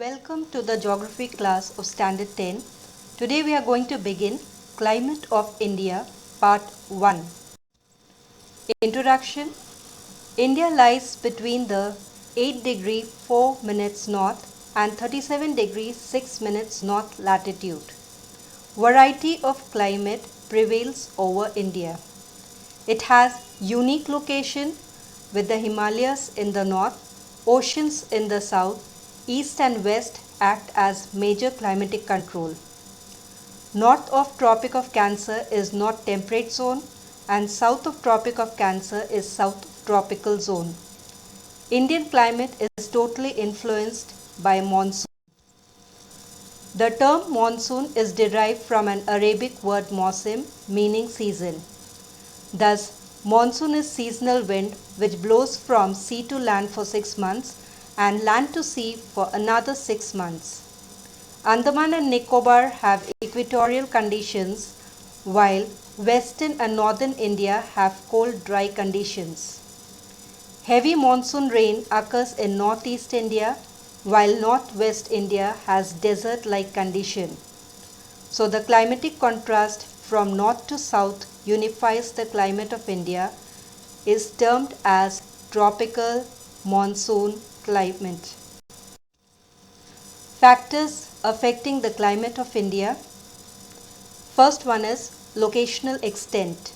Welcome to the geography class of Standard 10. Today we are going to begin Climate of India Part 1. Introduction. India lies between the 8 degree 4 minutes north and 37 degree 6 minutes north latitude. Variety of climate prevails over India. It has unique location with the Himalayas in the north, oceans in the south. East and west act as major climatic control. North of Tropic of Cancer is not temperate zone and south of Tropic of Cancer is south tropical zone. Indian climate is totally influenced by monsoon. The term monsoon is derived from an Arabic word mausim meaning season. Thus, monsoon is seasonal wind which blows from sea to land for 6 months and land to sea for another 6 months. Andaman and Nicobar have equatorial conditions while western and northern India have cold dry conditions. Heavy monsoon rain occurs in northeast India while northwest India has desert-like condition. So the climatic contrast from north to south unifies the climate of India is termed as tropical monsoon climate. Factors affecting the climate of India. First one is locational extent.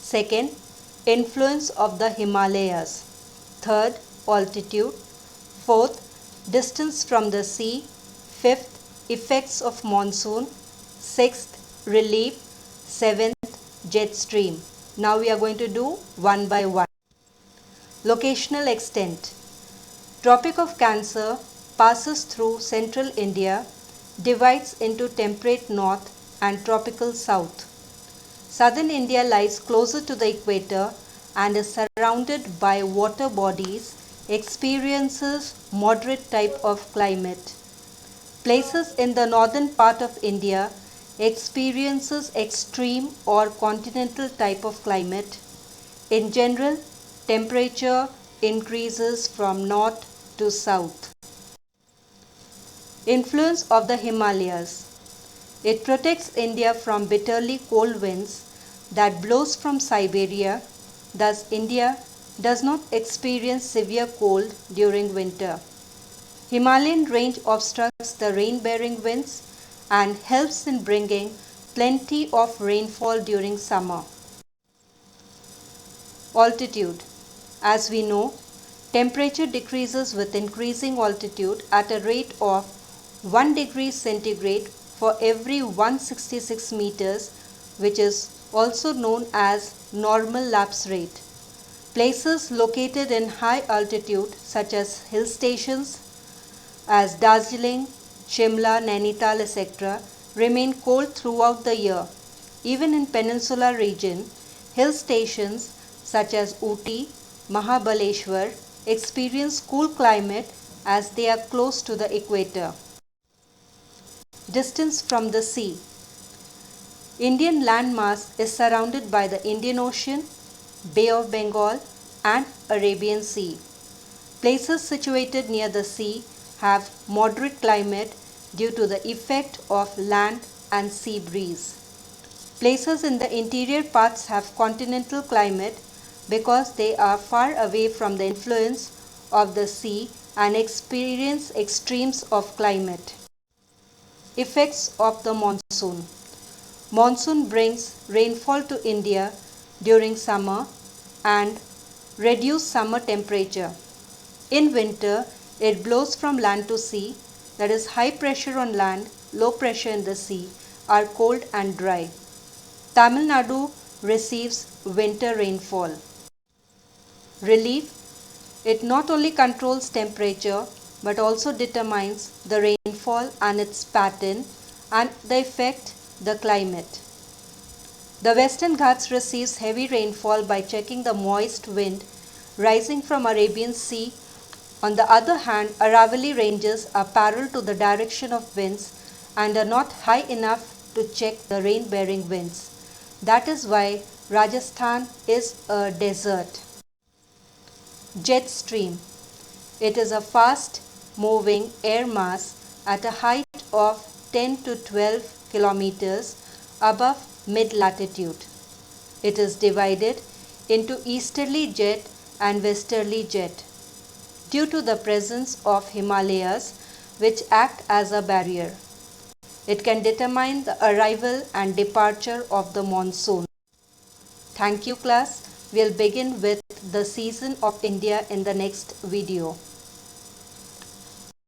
Second, influence of the Himalayas. Third, altitude. Fourth, distance from the sea. Fifth, effects of monsoon. Sixth, relief. Seventh, jet stream. Now we are going to do one by one. Locational extent. Tropic of Cancer passes through central India, divides into temperate north and tropical south. Southern India lies closer to the equator and is surrounded by water bodies, experiences moderate type of climate. Places in the northern part of India experiences extreme or continental type of climate. In general, temperature increases from north to south. Influence of the Himalayas. It protects India from bitterly cold winds that blows from Siberia. Thus, India does not experience severe cold during winter. Himalayan range obstructs the rain-bearing winds and helps in bringing plenty of rainfall during summer. Altitude. As we know, temperature decreases with increasing altitude at a rate of 1 degree centigrade for every 166 meters, which is also known as normal lapse rate. Places located in high altitude such as hill stations as Darjeeling, Shimla, Nainital, etc. remain cold throughout the year. Even in peninsular region, hill stations such as Ooty, Mahabaleshwar experience cool climate as they are close to the equator. Distance from the sea. Indian landmass is surrounded by the Indian Ocean, Bay of Bengal and Arabian Sea. Places situated near the sea have moderate climate due to the effect of land and sea breeze. Places in the interior parts have continental climate because they are far away from the influence of the sea and experience extremes of climate. Effects of the monsoon. Monsoon brings rainfall to India during summer and reduce summer temperature. In winter, it blows from land to sea, that is high pressure on land, low pressure in the sea, are cold and dry. Tamil Nadu receives winter rainfall. Relief. It not only controls temperature but also determines the rainfall and its pattern and the effect the climate. The Western Ghats receives heavy rainfall by checking the moist wind rising from Arabian Sea. On the other hand, Aravalli ranges are parallel to the direction of winds and are not high enough to check the rain-bearing winds. That is why Rajasthan is a desert. Jet stream. It is a fast, moving air mass at a height of 10 to 12 kilometers above mid-latitude. It is divided into easterly jet and westerly jet due to the presence of Himalayas which act as a barrier. It can determine the arrival and departure of the monsoon. Thank you class. We'll begin with the season of India in the next video.